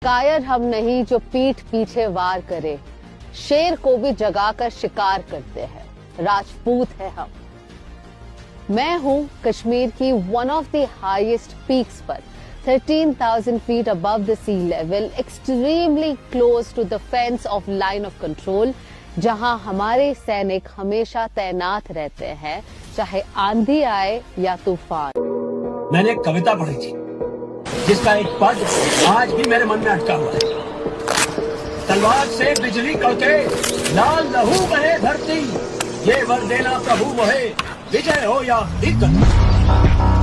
कायर हम नहीं जो पीठ पीछे वार करे, शेर को भी जगाकर शिकार करते हैं, राजपूत है हम। मैं हूं कश्मीर की one of the highest peaks पर 13,000 feet above the sea level, extremely close to the fence of line of control, जहां हमारे सैनिक हमेशा तैनात रहते हैं, चाहे आंधी आए या तूफान। मैंने एक कविता पढ़ी थी जिसका एक पद आज भी मेरे मन में अटका हुआ है। तलवार से बिजली कड़के, लाल लहू बहे धरती, ये वर देना प्रभु मोहे, विजय हो या दिक्कत।